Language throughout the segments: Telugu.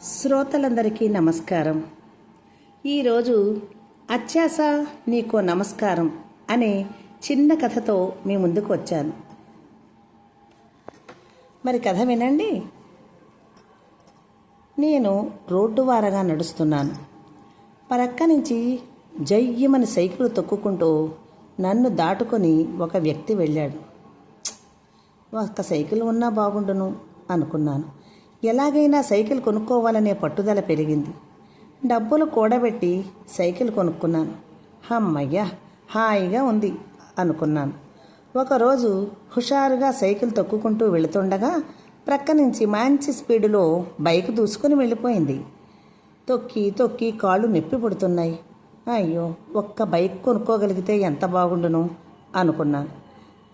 శ్రోతలందరికీ నమస్కారం. ఈరోజు అత్యాస నీకో నమస్కారం అనే చిన్న కథతో మీ ముందుకు వచ్చాను. మరి కథ వినండి. నేను రోడ్డు వారగా నడుస్తున్నాను. పరక్క నుంచి జయ్యమని సైకిల్ తొక్కుకుంటూ నన్ను దాటుకొని ఒక వ్యక్తి వెళ్ళాడు. ఒక్క సైకిల్ ఉన్నా బాగుండును అనుకున్నాను. ఎలాగైనా సైకిల్ కొనుక్కోవాలనే పట్టుదల పెరిగింది. డబ్బులు కూడబెట్టి సైకిల్ కొనుక్కున్నాను. అమ్మయ్య, హాయిగా ఉంది అనుకున్నాను. ఒకరోజు హుషారుగా సైకిల్ తొక్కుకుంటూ వెళుతుండగా ప్రక్క నుంచి మంచి స్పీడులో బైక్ దూసుకొని వెళ్ళిపోయింది. తొక్కి తొక్కి కాళ్ళు నొప్పి పుడుతున్నాయి. అయ్యో, ఒక్క బైక్ కొనుక్కోగలిగితే ఎంత బాగుండును అనుకున్నాను.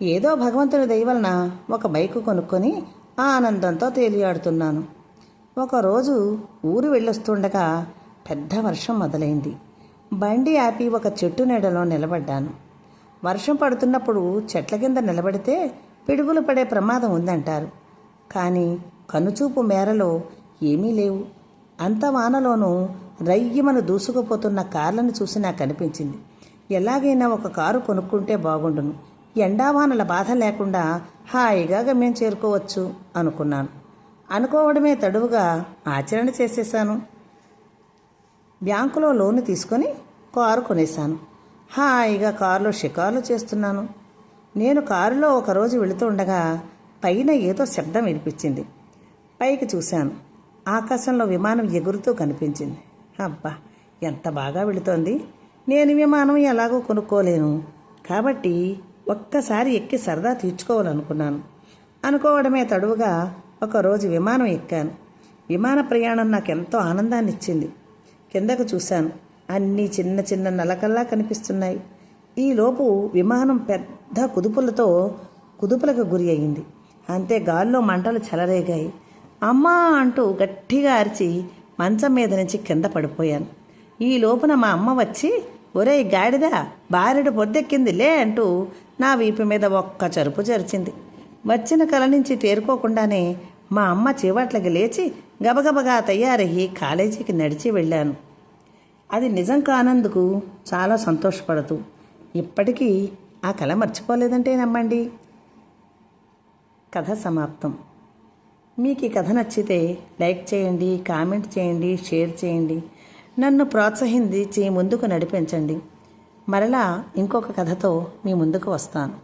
ఏదో భగవంతుడి దయ వలన ఒక బైక్ కొనుక్కొని ఆనందంతో తేలియాడుతున్నాను. ఒకరోజు ఊరు వెళ్ళొస్తుండగా పెద్ద వర్షం మొదలైంది. బండి ఆపి ఒక చెట్టు నీడలో నిలబడ్డాను. వర్షం పడుతున్నప్పుడు చెట్ల కింద నిలబడితే పిడుగులు పడే ప్రమాదం ఉందంటారు. కానీ కనుచూపు మేరలో ఏమీ లేవు. అంత వానలోనూ రయ్యమను దూసుకుపోతున్న కార్లను చూసి నాకు అనిపించింది, ఎలాగైనా ఒక కారు కొనుక్కుంటే బాగుండును. ఎండావానల బాధ లేకుండా హాయిగా గమ్యం చేరుకోవచ్చు అనుకున్నాను. అనుకోవడమే తడువుగా ఆచరణ చేసేశాను. బ్యాంకులో లోను తీసుకొని కారు కొనేశాను. హాయిగా కారులో షికారులు చేస్తున్నాను. నేను కారులో ఒకరోజు వెళుతుండగా పైన ఏదో శబ్దం వినిపించింది. పైకి చూశాను. ఆకాశంలో విమానం ఎగురుతూ కనిపించింది. అబ్బా, ఎంత బాగా వెళుతోంది. నేను విమానం ఎలాగో కొనుక్కోలేను కాబట్టి ఒక్కసారి ఎక్కి సరదా తీర్చుకోవాలనుకున్నాను. అనుకోవడమే తడువుగా ఒకరోజు విమానం ఎక్కాను. విమాన ప్రయాణం నాకెంతో ఆనందాన్ని ఇచ్చింది. కిందకు చూశాను. అన్నీ చిన్న చిన్న నలకల్లా కనిపిస్తున్నాయి. ఈలోపు విమానం పెద్ద కుదుపులకు గురి అయింది. అంతే గాల్లో మంటలు చెలరేగాయి. అమ్మా అంటూ గట్టిగా అరిచి మంచం మీద నుంచి కింద పడిపోయాను. ఈ లోపున మా అమ్మ వచ్చి, ఒరేయ్ గాడిద, బారెడు పొద్దెక్కింది లే అంటూ నా వీపు మీద ఒక్క చరుపు చరిచింది. వచ్చిన కల నుంచి తేరుకోకుండానే మా అమ్మ చీవట్లకి లేచి గబగబగా తయారయ్యి కాలేజీకి నడిచి వెళ్ళాను. అది నిజం కానందుకు చాలా సంతోషపడుతూ ఇప్పటికీ ఆ కల మర్చిపోలేదంటే నమ్మండి. కథ సమాప్తం. మీకు ఈ కథ నచ్చితే లైక్ చేయండి, కామెంట్ చేయండి, షేర్ చేయండి. నన్ను ప్రోత్సహించి ముందుకు నడిపించండి. మరలా ఇంకొక కథతో మీ ముందుకు వస్తాను.